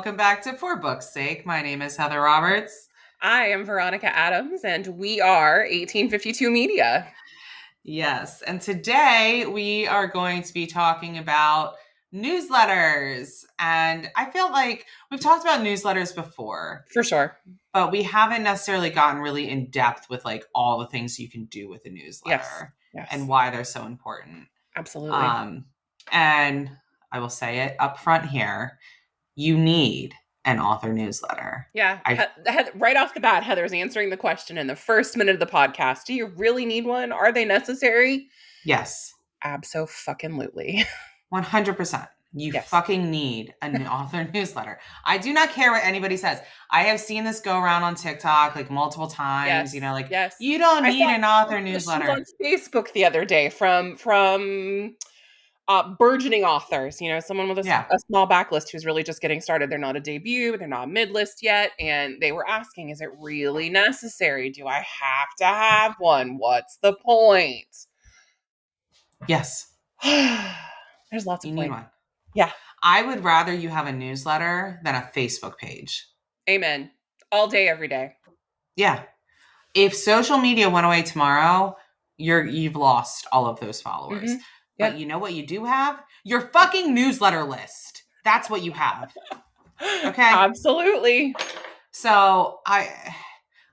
welcome back to For Book's Sake. My name is Heather Roberts. I am Veronica Adams, and we are 1852 Media. Yes, and today we are going to be talking about newsletters. And I feel like we've talked about newsletters before. For sure. But we haven't necessarily gotten really in depth with like all the things you can do with a newsletter and why they're so important. Absolutely. And I will say it up front here. You need an author newsletter. Yeah. Right off the bat, Heather's answering the question in the first minute of the podcast. Do you really need one? Are they necessary? Yes. Abso-fucking-lutely. 100%. You fucking need an author newsletter. I do not care what anybody says. I have seen this go around on TikTok like multiple times. You don't need an author newsletter. On Facebook the other day from burgeoning authors, someone with a small backlist who's really just getting started. They're not a debut, they're not mid-list yet. And they were asking, is it really necessary? Do I have to have one? What's the point? Yes. There's lots of You point. need one. Yeah. I would rather you have a newsletter than a Facebook page. Amen. All day, every day. Yeah. If social media went away tomorrow, you've lost all of those followers. Mm-hmm. But you know what you do have? Your fucking newsletter list. That's what you have. Okay? Absolutely. So I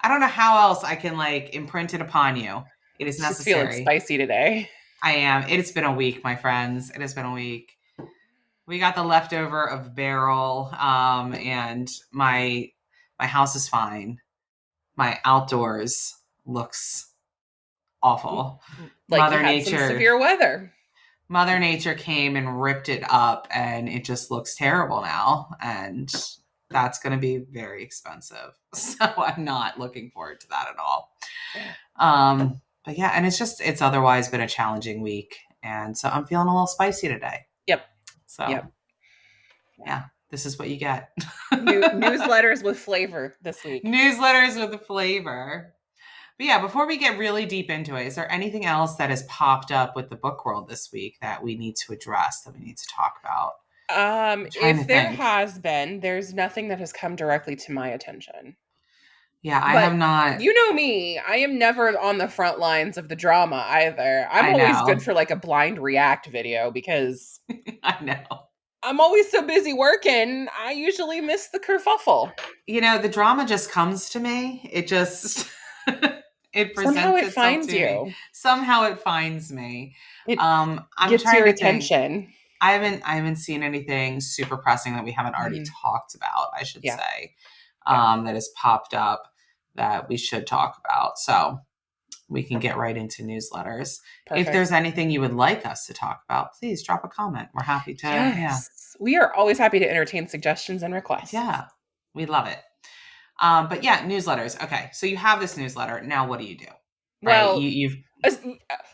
don't know how else I can like imprint it upon you. It is necessary. She's feeling spicy today. I am. It's been a week, my friends. It has been a week. We got the leftover of barrel, and my house is fine. My outdoors looks awful. Like Mother Nature, some severe weather. Mother Nature came and ripped it up, and it just looks terrible now. And that's going to be very expensive. So I'm not looking forward to that at all. But yeah, and it's otherwise been a challenging week. And so I'm feeling a little spicy today. Yep. So yeah, this is what you get. Newsletters with flavor this week. Newsletters with flavor. But yeah, before we get really deep into it, is there anything else that has popped up with the book world this week that we need to address, that we need to talk about? If there has been, there's nothing that has come directly to my attention. Yeah, I have not. You know me, I am never on the front lines of the drama either. I'm always good for like a blind react video because I know. I'm always so busy working, I usually miss the kerfuffle. The drama just comes to me. It just it presents Somehow it itself finds to you. Me. Somehow it finds me. I'm gets trying your to attention. Think. I haven't seen anything super pressing that we haven't already talked about, I should say. That has popped up that we should talk about. So we can get right into newsletters. Perfect. If there's anything you would like us to talk about, please drop a comment. We're happy to. Yes. Yeah. We are always happy to entertain suggestions and requests. Yeah, we love it. But yeah, newsletters. Okay, so you have this newsletter. Now what do you do? Well, right?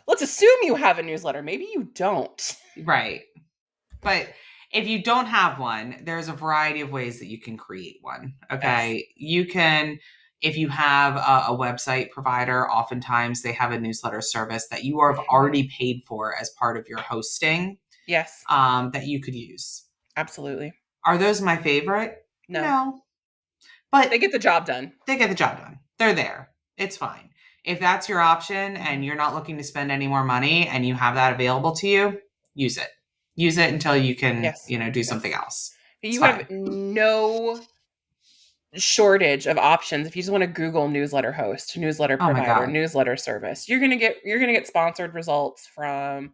Let's assume you have a newsletter. Maybe you don't. Right. But if you don't have one, there's a variety of ways that you can create one. Okay. Yes. You can, if you have a website provider, oftentimes they have a newsletter service that you have already paid for as part of your hosting. Yes. That you could use. Absolutely. Are those my favorite? No. But they get the job done. They're there. It's fine. If that's your option and you're not looking to spend any more money and you have that available to you, use it. Use it until you can, do something else. You have no shortage of options. If you just want to Google newsletter host, newsletter provider, newsletter service, you're gonna get sponsored results from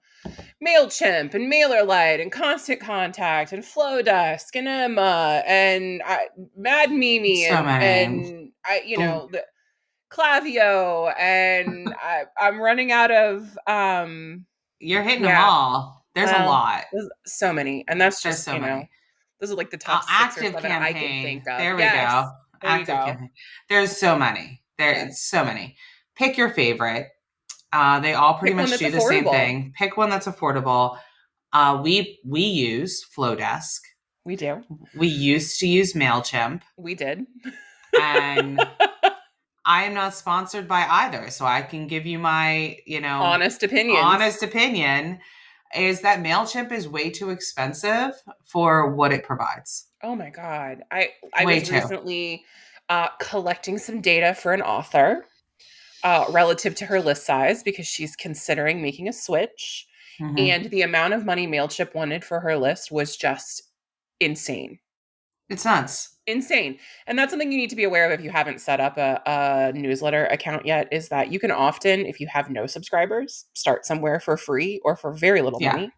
MailChimp and MailerLite and Constant Contact and Flowdesk and Emma and Mad Mimi and the Klaviyo and I'm running out of You're hitting them all. There's a lot. There's so many. And that's just, many. Those are like the top 6 active or 7 campaign. I can think of. There we go. Active campaign. There's so many. There's so many. Pick your favorite. They all pretty much do the same thing. Pick one that's affordable. We use Flowdesk. We do. We used to use MailChimp. We did. And I am not sponsored by either. So I can give you my, honest opinion. is that MailChimp is way too expensive for what it provides. Oh my God. I Way was too. recently collecting some data for an author relative to her list size because she's considering making a switch. Hmm. And the amount of money MailChimp wanted for her list was just insane. It's nuts. Insane. And that's something you need to be aware of if you haven't set up a newsletter account yet, is that you can often, if you have no subscribers, start somewhere for free or for very little Yeah. money.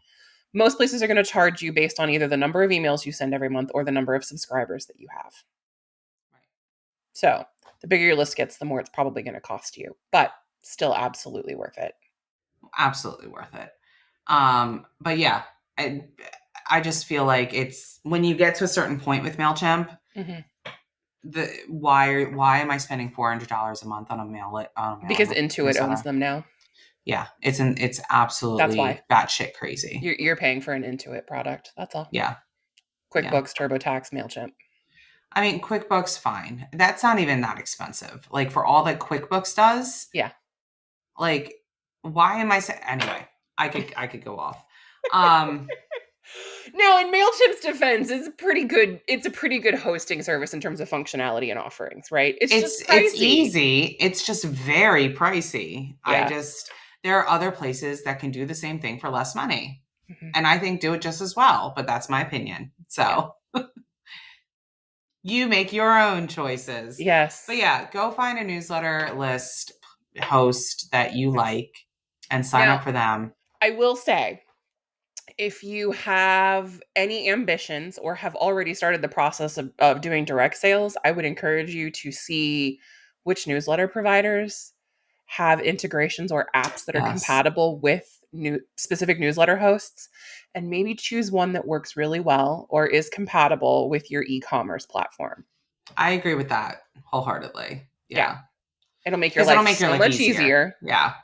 Most places are going to charge you based on either the number of emails you send every month or the number of subscribers that you have. So the bigger your list gets, the more it's probably going to cost you, but still absolutely worth it. Absolutely worth it. But yeah, I just feel like it's when you get to a certain point with MailChimp, Mhm. why am I spending $400 a month on a Because mailing Intuit owns newsletter? them now. Yeah, it's That's why absolutely batshit crazy. you're paying for an Intuit product. That's all. Yeah, yeah. QuickBooks, TurboTax, Mailchimp. I mean, QuickBooks, fine. That's not even that expensive. Like for all that QuickBooks does, Yeah. like why am I anyway? I could go off. Um, Now, in Mailchimp's defense, it's a pretty good hosting service in terms of functionality and offerings, right? It's just it's pricey. easy. It's just very pricey. Yeah. There are other places that can do the same thing for less money. Mhm. And I think do it just as well, but that's my opinion. Yeah. So you make your own choices. But Yes. yeah, go find a newsletter list host that you Yes. like and sign Now, up for them. I will say, if you have any ambitions or have already started the process of doing direct sales, I would encourage you to see which newsletter providers have integrations or apps that are Yes, compatible with specific newsletter hosts, and maybe choose one that works really well or is compatible with your e-commerce platform. I agree with that wholeheartedly. Yeah, Yeah. it'll make your Because it'll life make your so life much easier. easier. Yeah.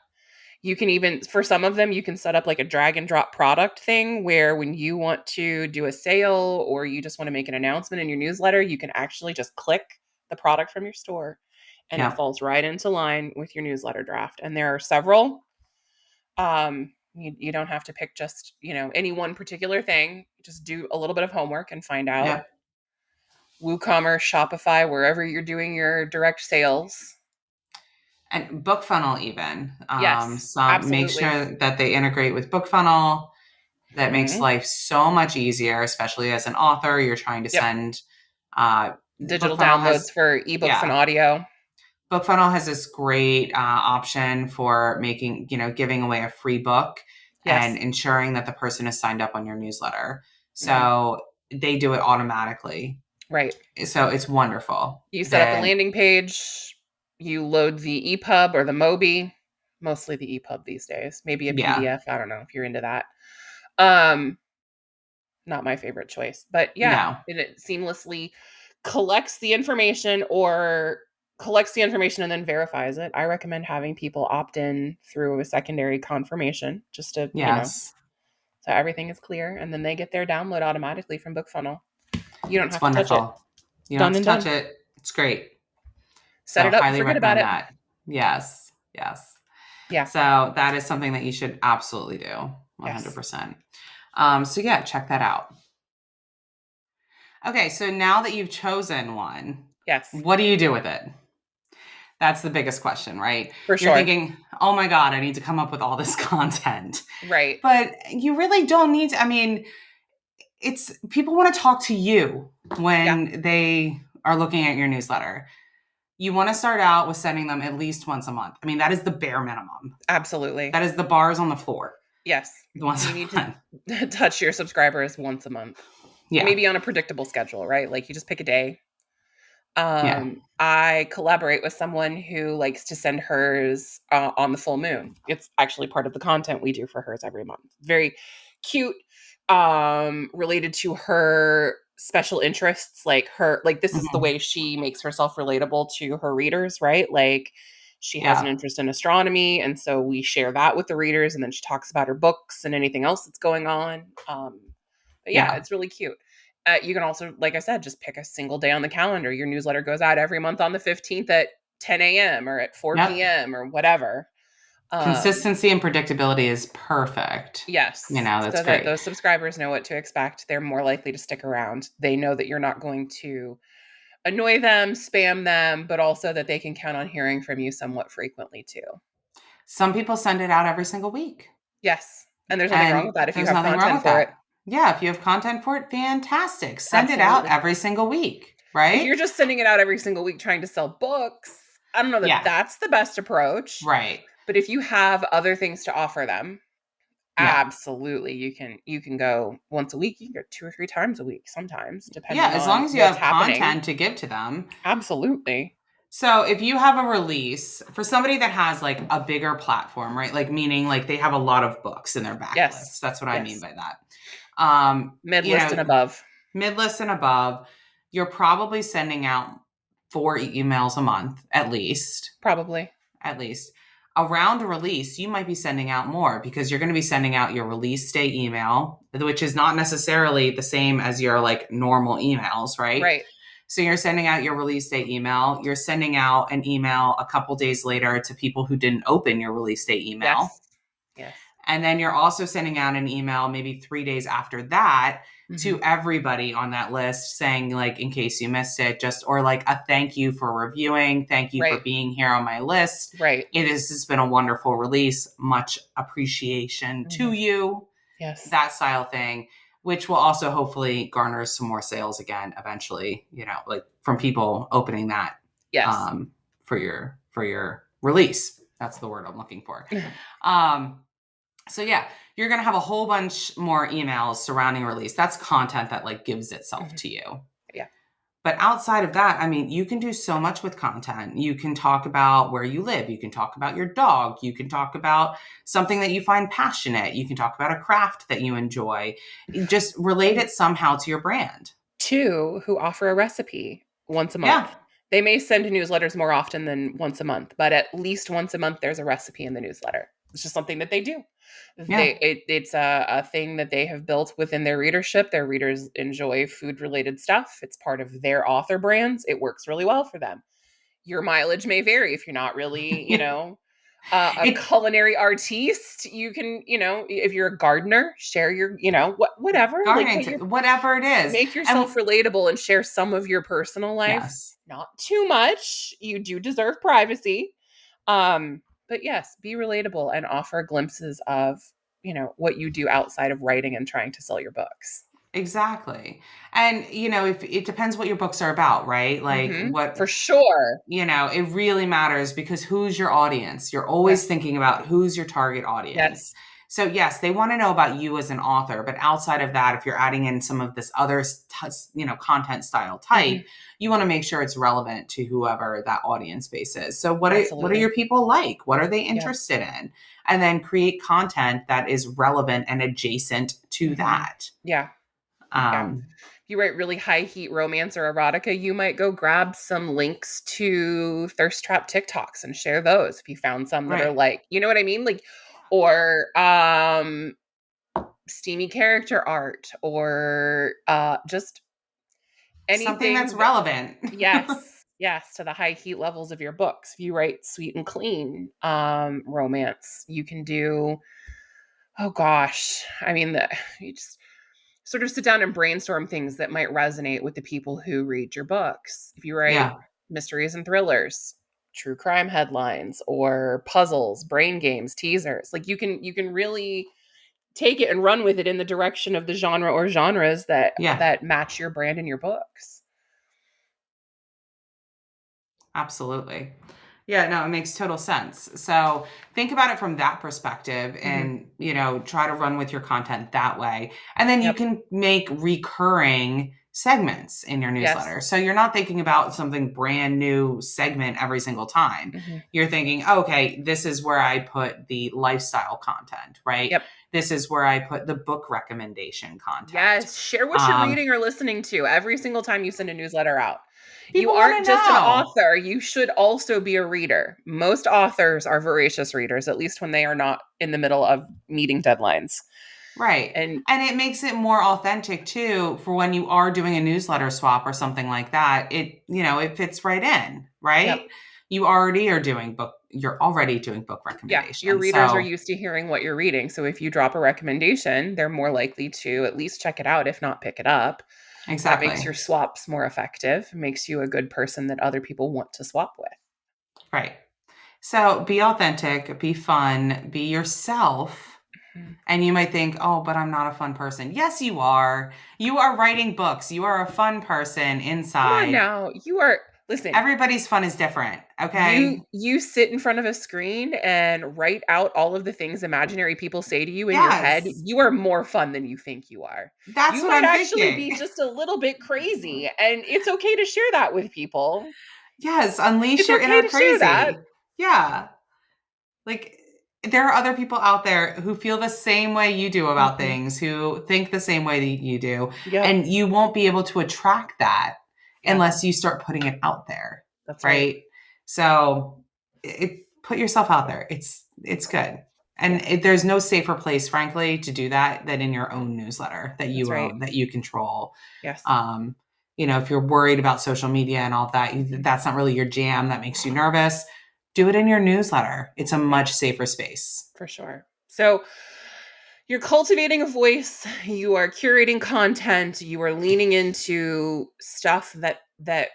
You can even, for some of them, you can set up like a drag and drop product thing where when you want to do a sale or you just want to make an announcement in your newsletter, you can actually just click the product from your store and it Yeah. falls right into line with your newsletter draft. And there are several. You don't have to pick just, any one particular thing. Just do a little bit of homework and find out. Yep. WooCommerce, Shopify, wherever you're doing your direct sales. And BookFunnel even. Yes, Some make absolutely. sure that they integrate with BookFunnel. That makes Mhm. life so much easier, especially as an author. You're trying to Yep. send. Digital BookFunnel downloads has, for ebooks and yeah, audio. BookFunnel has this great option for giving away a free book and Yes. ensuring that the person is signed up on your newsletter. Mhm. So they do it automatically. Right. So it's wonderful. You set up the Then, landing page, you load the EPUB or the Mobi, mostly the EPUB these days. Maybe a yeah, PDF, I don't know if you're into that. Um, Not my favorite choice. But yeah, no, it seamlessly collects the information or collects the information and then verifies it. I recommend having people opt in through a secondary confirmation just to, yes, so everything is clear and then they get their download automatically from BookFunnel. You don't it's have to touch it. wonderful. You don't have Done to and touch done. it. It's great. Set So it up and highly forget about recommend it. that. Yes, yes. Yeah. So that is something that you should absolutely do, Yes. 100%. So yeah, check that out. Okay, so now that you've chosen one, Yes. what do you do with it? That's the biggest question, right? For You're sure. thinking, oh my God, I need to come up with all this content. Right. But you really don't need to. I mean, it's people want to talk to you Yeah. when they are looking at your newsletter. You want to start out with sending them at least once a month. I mean, that is the bare minimum. Absolutely. That is the bars on the floor. Yes. Once You a need month. to touch your subscribers once a month. Yeah. Maybe on a predictable schedule, right? Like you just pick a day. Yeah. I collaborate with someone who likes to send hers on the full moon. It's actually part of the content we do for hers every month. Very cute, related to her special interests, like this is the Mhm. way she makes herself relatable to her readers, right? Like she has an Yeah. interest in astronomy, and so we share that with the readers, and then she talks about her books and anything else that's going on. But yeah, Yeah. it's really cute. You can also, like I said, just pick a single day on the calendar. Your newsletter goes out every month on the 15th at 10 a.m. or at 4 Yep. p.m. or whatever. Consistency and predictability is perfect. Yes. That's So that great. those subscribers know what to expect. They're more likely to stick around. They know that you're not going to annoy them, spam them, but also that they can count on hearing from you somewhat frequently too. Some people send it out every single week. Yes. And there's nothing wrong with And that if you there's have nothing wrong content with for it. that. Yeah, if you have content for it, fantastic. Send it out Absolutely. every single week, If right? you're just sending it out every single week trying to sell books, I don't know that Yeah, that's the best approach. right. But if you have other things to offer them, Yeah. absolutely you can go once a week, you can go 2 or 3 times a week sometimes, Yeah, depending as on long as you what's have happening. content to give to them. Absolutely. So if you have a release for somebody that has like a bigger platform, right? Like meaning like they have a lot of books in their backlist. Yes. That's what I mean Yes. by that. Mid list and above. Mid-list and above, you're probably sending out 4 emails a month at least. Probably. At least. Around a release, you might be sending out more because you're going to be sending out your release day email, which is not necessarily the same as your like normal emails, right? Right. So you're sending out your release date email. You're sending out an email a couple days later to people who didn't open your release date email. Yes. Yes. And then you're also sending out an email maybe 3 days after that to Mhm. everybody on that list saying like, in case you missed it, just, or like a thank you for reviewing. Thank you for Right. being here on my list. Right. Has been a wonderful release. Much appreciation to Mhm. you. Yes. That style thing, which will also hopefully garner some more sales again eventually, like from people opening that Yes. for your release. That's the word I'm looking for. So yeah, you're going to have a whole bunch more emails surrounding release. That's content that like gives itself to you. Yeah. But outside of that, I mean, you can do so much with content. You can talk about where you live. You can talk about your dog. You can talk about something that you find passionate. You can talk about a craft that you enjoy. Just relate it somehow to your brand. 2 who offer a recipe once a month. Yeah. They may send newsletters more often than once a month, but at least once a month there's a recipe in the newsletter. It's just something that they do. Yeah. It's a thing that they have built within their readership. Their readers enjoy food related stuff. It's part of their author brands. It works really well for them. Your mileage may vary if you're not really, a It culinary artiste. You can, if you're a gardener, share your, whatever. Like gardening, whatever it is. make And yourself relatable and share some of your personal life. yes. Not too much. You do deserve privacy. But yes, be relatable and offer glimpses of, what you do outside of writing and trying to sell your books. Exactly. And if it depends what your books are about, right? Like For sure. it really matters because who's your audience? You're always Yes. thinking about who's your target audience. Yes. So yes, they want to know about you as an author, but outside of that, if you're adding in some of this other, content style type, you want to make sure it's relevant to whoever that audience base is. So what are Absolutely. your people like? What are they Yeah. interested in? And then create content that is relevant and adjacent to that. Yeah. Yeah. If you write really high heat romance or erotica, you might go grab some links to thirst trap TikToks and share those if you found some that are Right. like, you know what I mean? Like, or steamy character art or just Something that's anything that, relevant. yes, to the high heat levels of your books. If you write sweet and clean romance, you can do, oh gosh, I mean, you just sort of sit down and brainstorm things that might resonate with the people who read your books. If you write Yeah. mysteries and thrillers, true crime headlines, or puzzles, brain games, teasers, like you can really take it and run with it in the direction of the genre or genres that Yeah. that match your brand and your books. Absolutely. Yeah, no, it makes total sense. So think about it from that perspective and, try to run with your content that way. And then you Yep. can make recurring segments in your newsletter. Yes. So you're not thinking about something brand new segment every single time. You're thinking, okay, this is where I put the lifestyle content, right? Yep. This is where I put the book recommendation content. Yes. Share what you're reading or listening to every single time you send a newsletter out. You People aren't wanna just an know. author. You should also be a reader. Most authors are voracious readers, at least when they are not in the middle of meeting deadlines. Right. And it makes it more authentic too for when you are doing a newsletter swap or something like that. It fits right in, right? Yep. you already are doing book, you're already doing book Yeah, your recommendations. readers are So used to hearing what you're reading. So if you drop a recommendation, they're more likely to at least check it out, if not pick it up. That makes exactly. your swaps more effective, makes you a good person that other people want to swap with. Right. So be authentic, be fun, be yourself. Mhm. And you might think, oh, but I'm not a fun person. Yes, you are. You are writing books. You are a fun person Come on inside. now. You are, listen, Everybody's fun is different. you Okay. you sit in front of a screen and write out all of the things imaginary people say to you in your head. Yes. You are more fun than you think you are. That's You what might I'm actually thinking. be just a little bit crazy, and it's okay to share that with people. Yes. Unleash It's your okay inner to share that. crazy. Yeah. Like, there are other people out there who feel the same way you do about Mhm. things, who think the same way that you do, Yep. and you won't be able to attract that Yeah, unless you start putting it out there, that's right. right? So, put yourself out there. It's good. And Yes, there's no safer place, frankly, to do that than in your own newsletter that that's you right. own, that you control. Yes. Um, if you're worried about social media and all of that, Mhm. that's not really your jam, that makes you nervous, do it in your newsletter. It's a Yeah, much safer space. for sure. So you're cultivating a voice, you are curating content, you are leaning into stuff that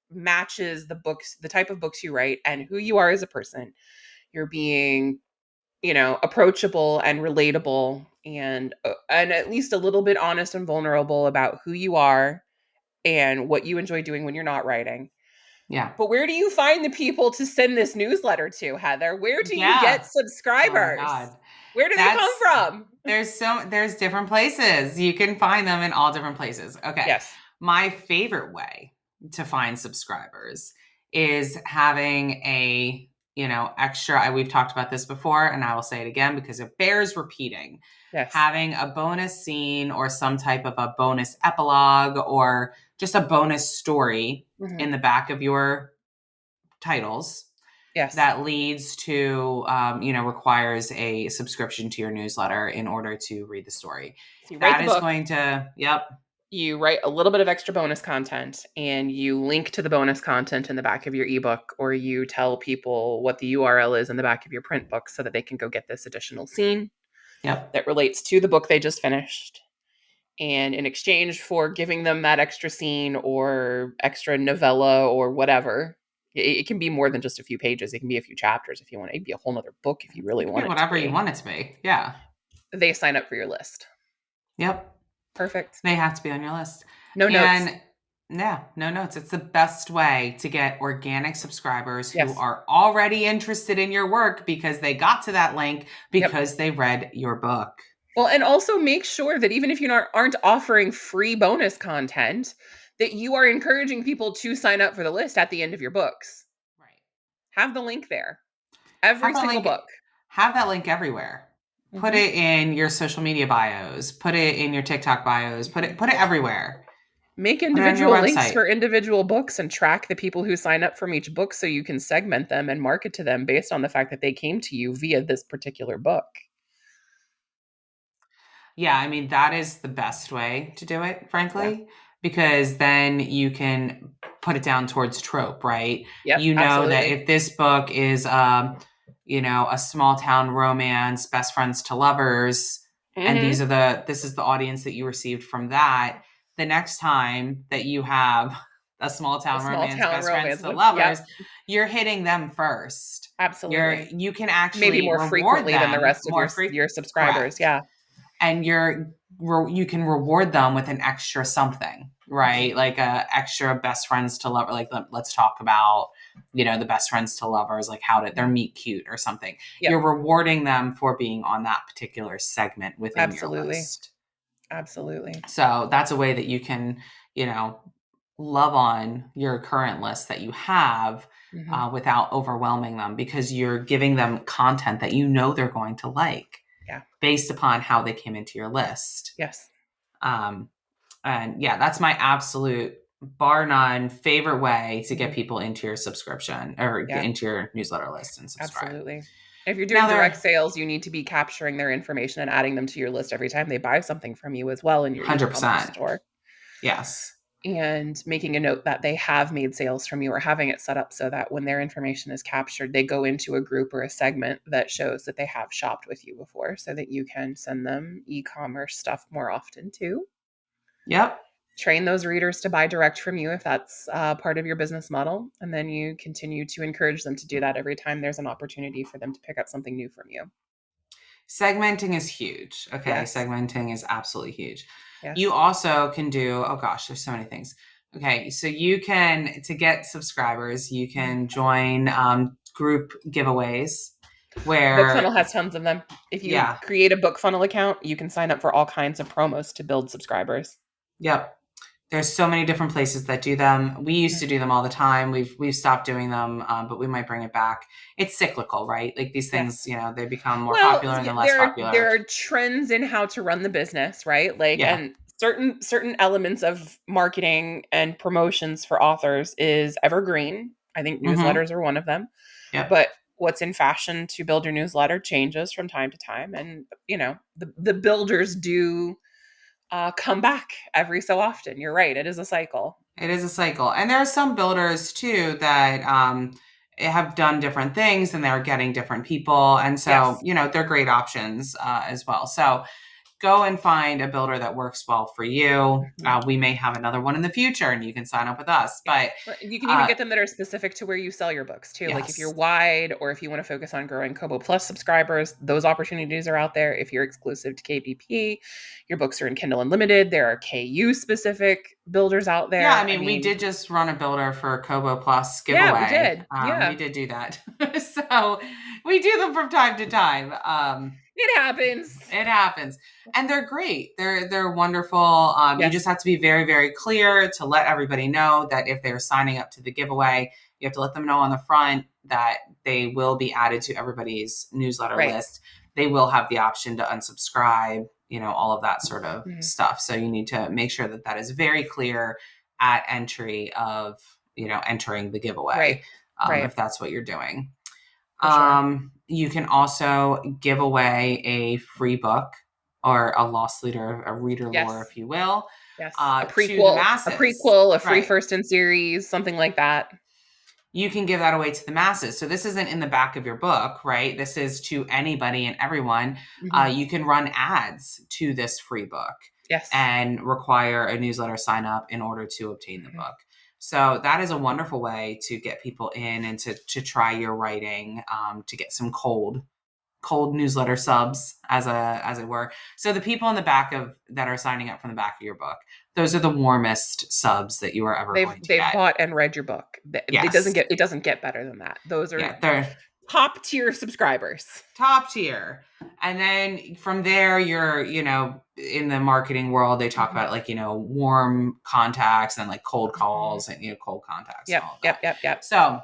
matches the books, the type of books you write and who you are as a person. You're being, approachable and relatable and at least a little bit honest and vulnerable about who you are and what you enjoy doing when you're not writing. Yeah. But where do you find the people to send this newsletter to, Heather? Where do you Yeah. get Oh my subscribers? God. Where do they come That's from? there's different places. You can find them in all different places. Okay. Yes. My favorite way to find subscribers is having a, extra, we've talked about this before and I will say it again because it bears repeating. Yes. Having a bonus scene or some type of a bonus epilogue or just a bonus story Mhm. in the back of your titles Yes. that leads to, requires a subscription to your newsletter in order to read the story. So you write That the is book, going to, yep, you write a little bit of extra bonus content, and you link to the bonus content in the back of your ebook, or you tell people what the URL is in the back of your print book so that they can go get this additional scene yep, that relates to the book they just finished. And in exchange for giving them that extra scene or extra novella or whatever, it can be more than just a few pages. It can be a few chapters if you want. It can be a whole nother book if you really it could be want it to whatever you be. want it to be. Yeah, They sign up for your list. yep. Perfect. They have to be on your list. No notes. And yeah, no notes. It's the best way to get organic subscribers who Yes. are already interested in your work because they got to that link Yep. because they read your book. Well, and also make sure that even if you aren't offering free bonus content, that you are encouraging people to sign up for the list at the end of your books. Right. Have the link there. Every Have that single link book. have that link everywhere. Put Mhm. it in your social media bios, put it in your TikTok bios, put it everywhere. Make Put it on your individual links website. for individual books and track the people who sign up from each book so you can segment them and market to them based on the fact that they came to you via this particular book. Yeah, I mean, that is the best way to do it, Yeah. frankly, because then you can put it down towards trope, right? Yep, You know that absolutely. if this book is, a small town romance, best friends to lovers, and Mhm. this is the audience that you received from that, the next time that you have a small A town small romance, town best friends romance to book. Yep, lovers, you're hitting them first. absolutely. You can Maybe actually more reward frequently than the them rest of more free. your subscribers. Correct, Yeah. and you can reward them with an extra something, Mhm. right? Like a extra best friends to lover, like let's talk about, the best friends to lovers, like how did their Mhm. meet cute or something. Yep, You're rewarding them for being on that particular segment within your absolutely. list. Absolutely. So that's a way that you can, you know love on your current list that you have, Mhm. without overwhelming them, because you're giving them content that they're going to like Yeah. based upon how they came into your list. Yes. Um, and yeah, that's my absolute, bar none, favorite way to get Mhm. people into your subscription or Yeah, into your newsletter list and subscribe. absolutely. If you're doing Now direct they're sales, you need to be capturing their information and adding them to your list every time they buy something from you as well in your e-commerce 100%. store. Yes. and making a note that they have made sales from you, or having it set up so that when their information is captured, they go into a group or a segment that shows that they have shopped with you before, so that you can send them e-commerce stuff more often too. Yep. Train those readers to buy direct from you if that's part of your business model. And then you continue to encourage them to do that every time there's an opportunity for them to pick up something new from you. Segmenting is huge. Okay. Yes. Segmenting is absolutely huge. You Yes. also can do, oh gosh, there's so many things. Okay. So you can, to get subscribers, you can join group giveaways BookFunnel where, has tons of them. If you yeah. create a BookFunnel account, you can sign up for all kinds of promos to build subscribers. Yep. There's so many different places that do them. We used to do them all the time. We've stopped doing them, but we might bring it back. It's cyclical, right? Like these things, Yes. they become more Well, popular and then less there popular. are trends in how to run the business, right? Like, Yeah. and certain elements of marketing and promotions for authors is evergreen. I think Mm-hmm. newsletters are one of them. Yep. But what's in fashion to build your newsletter changes from time to time, and the builders do come back every so often. You're right; it is a cycle. It is a cycle. And there are some builders too that have done different things and they're getting different people. And so, Yes. they're great options as well. So go and find a builder that works well for you. Mhm. We may have another one in the future and you can sign up with us. Yeah. But Or you can even uh, get them that are specific to where you sell your books too. Like if you're yes. wide, or if you want to focus on growing Kobo Plus subscribers, those opportunities are out there. If you're exclusive to KDP, your books are in Kindle Unlimited. There are KU specific builders out Yeah, I there. I mean, we mean, did just run a builder for Kobo Plus yeah, we giveaway. did. We Yeah, did do that. So we do them from time to time. it happens. It happens. And they're great. They're wonderful. You Yes. just have to be very, very clear to let everybody know that if they're signing up to the giveaway, you have to let them know on the front that they will be added to everybody's newsletter Right. list. They will have the option to unsubscribe, all of that sort of Mhm. stuff. So you need to make sure that that is very clear at entry of, entering the Right. giveaway, Right. if that's what you're doing. For sure. You can also give away a free book or a loss leader, a reader lore, Yes. if you will, Yes. to the masses. A free Right. first in series, something like that. You can give that away to the masses. So this isn't in the back of your book, right? This is to anybody and everyone. Mhm. You can run ads to this free book Yes. and require a newsletter sign up in order to obtain the Mhm. book. So that is a wonderful way to get people in and to try your writing, to get some cold newsletter subs as it were. So the people in the back of that are signing up from the back of your book, those are the warmest subs that you are ever going to They've get. bought and read your book. Yes. It doesn't get better than that. Those are Yeah, they're top tier subscribers. top tier. And then from there you're, in the marketing world they talk Mhm. about like, warm contacts and like cold Mhm. calls and cold contacts and Yep. all of that. Yep. Yep. Yep. So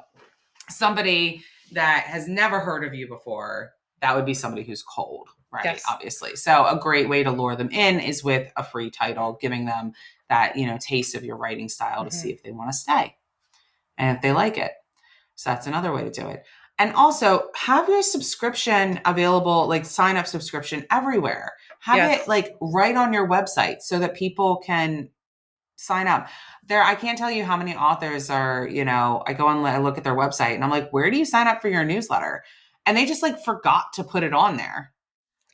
somebody that has never heard of you before, that would be somebody who's cold, right? Yes. Obviously. So a great way to lure them in is with a free title, giving them that, taste of your writing style to see Mhm. if they want to stay and if they like it. So that's another way to do it. And also have your subscription available, like sign up subscription everywhere. Have it Yes. like right on your website so that people can sign up. I can't tell you how many authors are, I go and I look at their website and I'm like, where do you sign up for your newsletter? And they just like forgot to put it on there.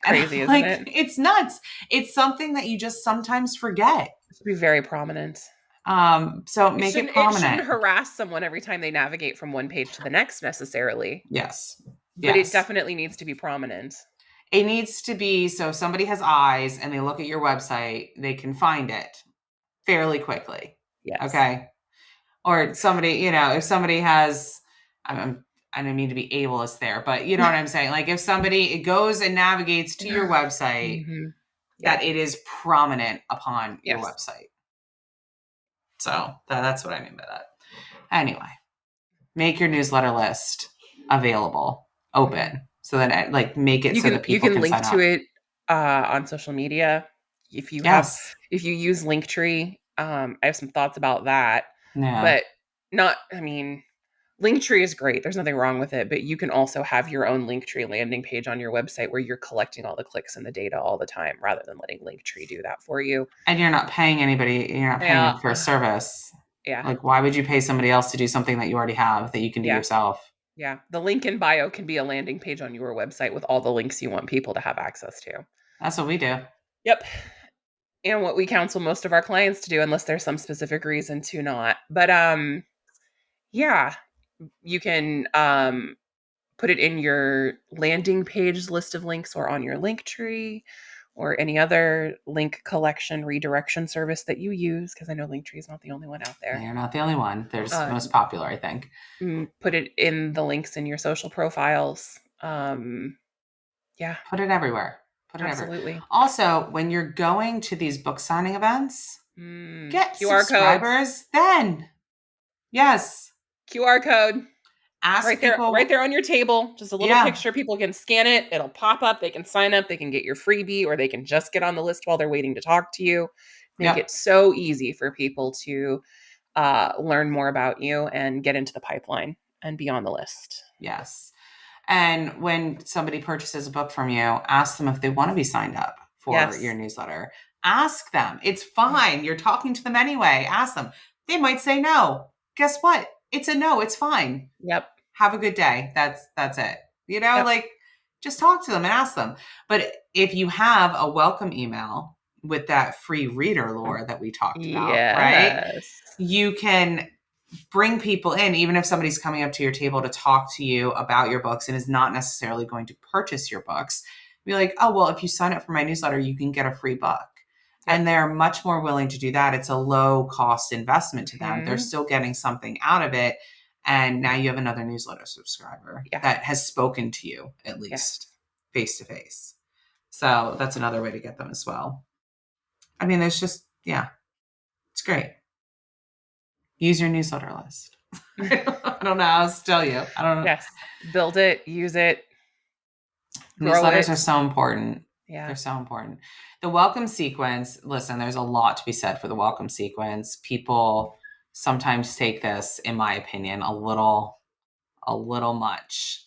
And Crazy, I'm isn't like, it? it's nuts. It's something that you just sometimes forget. It should be very prominent. So make it It shouldn't prominent. harass someone every time they navigate from one page to the next necessarily, Yes. but it Yes. definitely needs to be prominent. It needs to be so if somebody has eyes and they look at your website, they can find it fairly quickly. Yes. Okay. Or somebody, if somebody has, I'm, I don't mean to be ableist there, but you know what I'm saying? Like if somebody it goes and navigates to your website, Mhm. that Yep. it is prominent upon your Yes. website. So that's what I mean by that. Anyway, make your newsletter list available, Mhm. open, so that like make it so that You people can can link sign to up. it on social media. Yes. If you use Linktree, I have some thoughts about that, Yeah. but not. I mean, Linktree is great. There's nothing wrong with it, but you can also have your own Linktree landing page on your website where you're collecting all the clicks and the data all the time rather than letting Linktree do that for you. And you're not paying anybody, you're not paying Yeah. for a service. Yeah. Like, why would you pay somebody else to do something that you already have that you can do Yeah. yourself? Yeah. The link in bio can be a landing page on your website with all the links you want people to have access to. That's what we do. Yep. And what we counsel most of our clients to do, unless there's some specific reason to not. But yeah, you can put it in your landing page list of links or on your link tree or any other link collection redirection service that you use, because I know Linktree is not the only one out there. You're not the only one. They're just most popular, I think. Put it in the links in your social profiles. Yeah. Put it everywhere. Put it Absolutely. everywhere. Also, when you're going to these book signing events, get QR subscribers codes. then. Yes. QR code. Ask right people. Right there on your table. Just a little picture. People can scan it. It'll pop up. They can sign up. They can get your freebie, or they can just get on the list while they're waiting to talk to you. Make it so easy for people to learn more about you and get into the pipeline and be on the list. Yes. And when somebody purchases a book from you, ask them if they want to be signed up for your newsletter. Ask them. It's fine. You're talking to them anyway. Ask them. They might say no. Guess what? It's a no. It's fine. Yep. Have a good day. That's it. You know, like just talk to them and ask them. But if you have a welcome email with that free reader lure that we talked about, right? You can bring people in, even if somebody's coming up to your table to talk to you about your books and is not necessarily going to purchase your books. Be like, oh, well, if you sign up for my newsletter, you can get a free book. And they're much more willing to do that. It's a low cost investment to them. They're still getting something out of it. And now you have another newsletter subscriber that has spoken to you, at least face to face. So that's another way to get them as well. I mean, there's just, it's great. Use your newsletter list. I don't know how else to tell you. I don't know. Yes. Build it, use it. Newsletters are so important. Yeah. They're so important. The welcome sequence, listen, there's a lot to be said for the welcome sequence. People sometimes take this, in my opinion, a little much.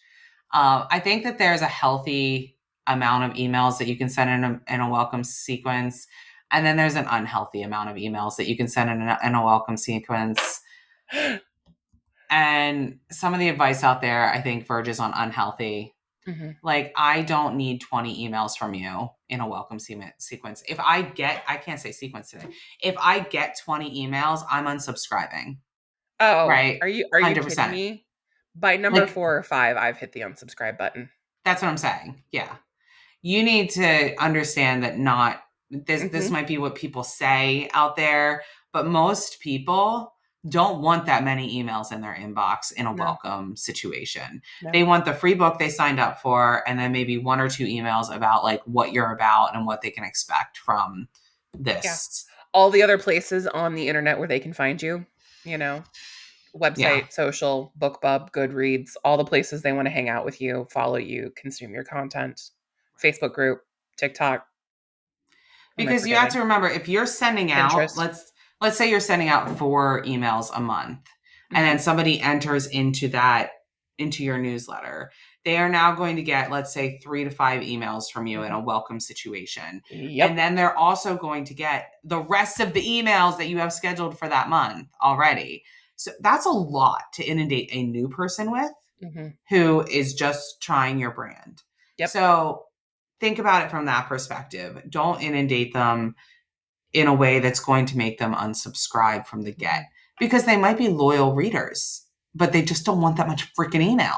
I think that there's a healthy amount of emails that you can send in a welcome sequence. And then there's an unhealthy amount of emails that you can send in a welcome sequence. And some of the advice out there, I think, verges on unhealthy. Mm-hmm. Like, I don't need 20 emails from you in a welcome sequence. If I can't say sequence today. If I get 20 emails, I'm unsubscribing. Oh, right? Are you kidding me? By number 4 or 5, I've hit the unsubscribe button. That's what I'm saying. Yeah. You need to understand that not this might be what people say out there, but most people don't want that many emails in their inbox in a welcome situation. No. They want the free book they signed up for, and then maybe 1 or 2 emails about like what you're about and what they can expect from this. Yeah. All the other places on the internet where they can find you, website, social, BookBub, Goodreads, all the places they want to hang out with you, follow you, consume your content, Facebook group, TikTok. Because you have to remember, if you're sending out, let's say you're sending out 4 emails a month, and then somebody enters into your newsletter, they are now going to get, let's say, 3 to 5 emails from you in a welcome situation. Yep. And then they're also going to get the rest of the emails that you have scheduled for that month already. So that's a lot to inundate a new person with who is just trying your brand. Yep. So think about it from that perspective. Don't inundate them in a way that's going to make them unsubscribe from the get, because they might be loyal readers, but they just don't want that much freaking email.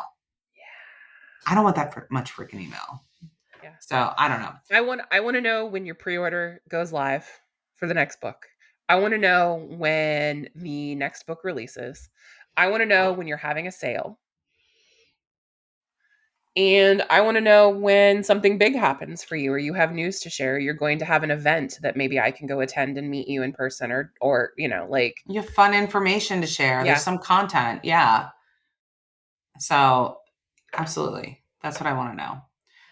Yeah. I don't want that much freaking email. Yeah. So I don't know. I want to know when your pre-order goes live for the next book. I want to know when the next book releases. I want to know when you're having a sale. And I want to know when something big happens for you, or you have news to share. You're going to have an event that maybe I can go attend and meet you in person, or like you have fun information to share. Yeah. There's some content. Yeah. So absolutely. That's what I want to know.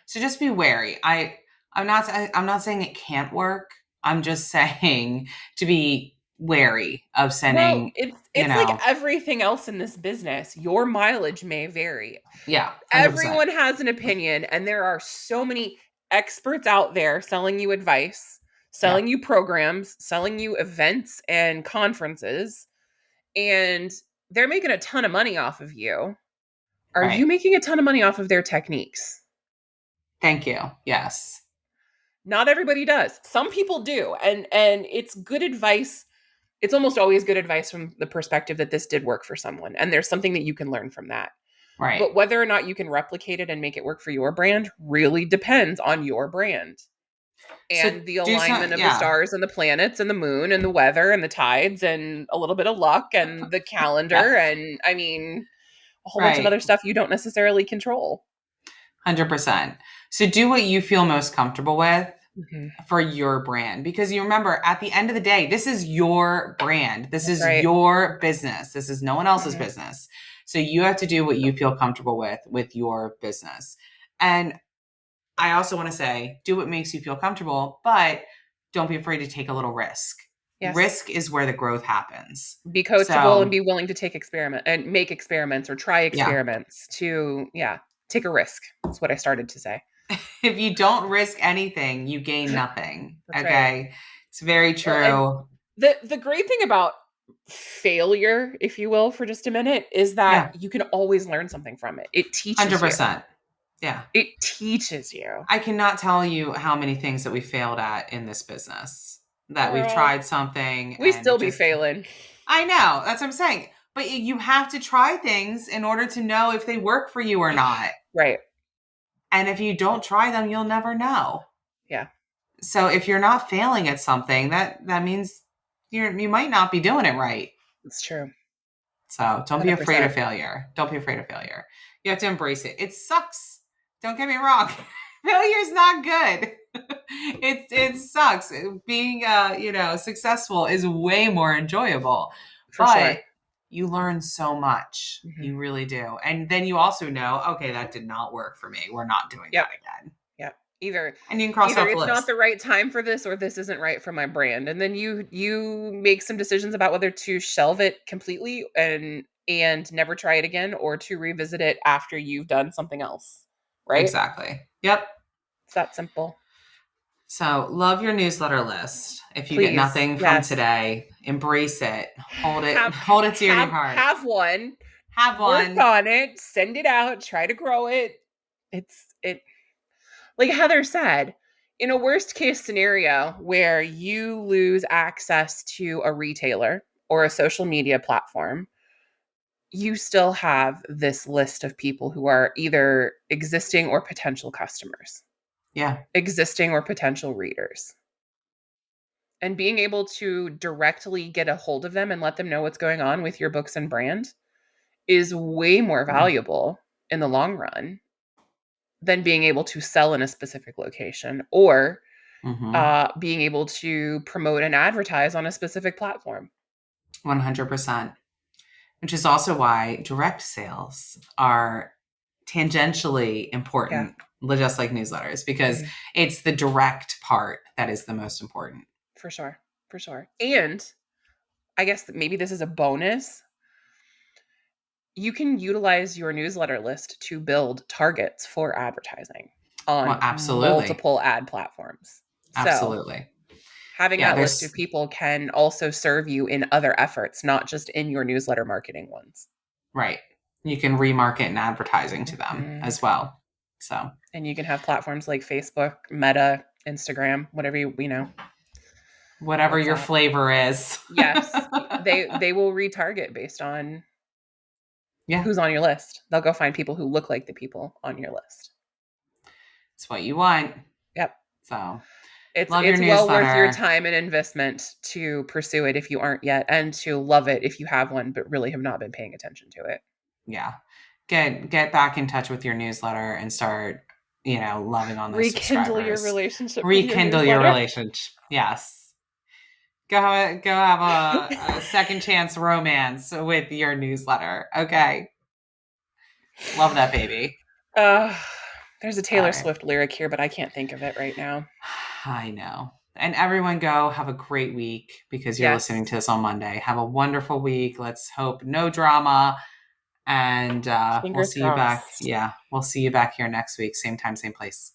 So just be wary. I'm not saying it can't work. I'm just saying to be wary of Well, sending, it's like everything else in this business. Your mileage may vary. Yeah, 100%. Everyone has an opinion, and there are so many experts out there selling you advice, Yeah, selling you programs, selling you events and conferences, and they're making a ton of money off of you. Are you right. making a ton of money off of their techniques? Thank you. Yes. Not everybody does. Some people do. And it's good advice. It's almost always good advice from the perspective that this did work for someone and there's something that you can learn from that. Right. But whether or not you can replicate it and make it work for your brand really depends on your brand So and the do some, alignment of the yeah, stars and the planets and the moon and the weather and the tides and a little bit of luck and the calendar yes, and I mean a whole bunch of right. other stuff you don't necessarily control. 100%. So do what you feel most comfortable with Mhm. for your brand, because you remember at the end of the day, this is your brand. This That's is right. your business. This is no one else's Mhm. business. So you have to do what you feel comfortable with your business. And I also want to say, do what makes you feel comfortable, but don't be afraid to take a little risk. Yes. Risk is where the growth happens. Be coachable and So, be willing to take experiment and make experiments or try yeah, experiments to take a risk. That's what I started to say. if you don't risk anything, you gain nothing. That's right. Okay. It's very Well, and true. the great thing about failure, if you will, for just a minute, is that Yeah. you can always learn something from it. It teaches you. 100%. Yeah. It teaches you. I cannot tell you how many things that we failed at in this business, that we've Girl, tried something we and it still be just, failing. I know, that's what I'm saying. But you have to try things in order to know if they work for you or not. Right. And if you don't try them, you'll never know. Yeah. So if you're not failing at something, that means you might not be doing it right. It's true. So don't be afraid of 100%. failure. Don't be afraid of failure. You have to embrace it. It sucks. Don't get me wrong. Failure is not good. It sucks. Being successful is way more enjoyable. For But sure. you learn so much. Mhm. You really do. And then you also know, okay, that did not work for me. We're not doing Yep. that again. Yeah. Either And you can cross off the it's not list. the right time for this or this isn't right for my brand. And then you make some decisions about whether to shelve it completely and never try it again or to revisit it after you've done something else. Right? Exactly. Yep. It's that simple. So, love your newsletter list. If you get Please. nothing from Yes. today, embrace it. Hold it, Have hold it dear to your heart. have one. Have Work one. on it, send it out, try to grow it. It like Heather said, in a worst case scenario where you lose access to a retailer or a social media platform, you still have this list of people who are either existing or potential customers, Yeah. existing or potential readers. And being able to directly get a hold of them and let them know what's going on with your books and brand is way more valuable in the long run than being able to sell in a specific location or Mm-hmm. being able to promote and advertise on a specific platform. 100%. Which is also why direct sales are tangentially Yeah. important, just like newsletters, because Mhm. it's the direct part that is the most important. For sure. For sure. And I guess that maybe this is a bonus. You can utilize your newsletter list to build targets for advertising Well, on absolutely. multiple ad platforms. So, Absolutely. having Yeah, that list of there's people can also serve you in other efforts, not just in your newsletter marketing ones. right. You can remarket and advertising to them Mhm. as well. So, And you can have platforms like Facebook, Meta, Instagram, whatever you know, whatever your WhatsApp. flavor is. Yes, they will retarget based on Yeah, who's on your list. They'll go find people who look like the people on your list. it's what you want. Yep. So, It's love your it's well worth your newsletter. time and investment to pursue it if you aren't yet and to love it if you have one but really have not been paying attention to it. Yeah. Get back in touch with your newsletter and start, loving on those Rekindle your subscribers. relationship with your Rekindle your newsletter. relationship. Yes. Go have a second chance romance with your newsletter. Okay. Love that baby. Uh, there's a All Taylor right. Swift lyric here, but I can't think of it right now. I know. And everyone go have a great week because you're listening to this on Monday. Have a wonderful week. Let's hope no drama. And we'll Fingers see you back. crossed. Yeah, we'll see you back here next week. Same time, same place.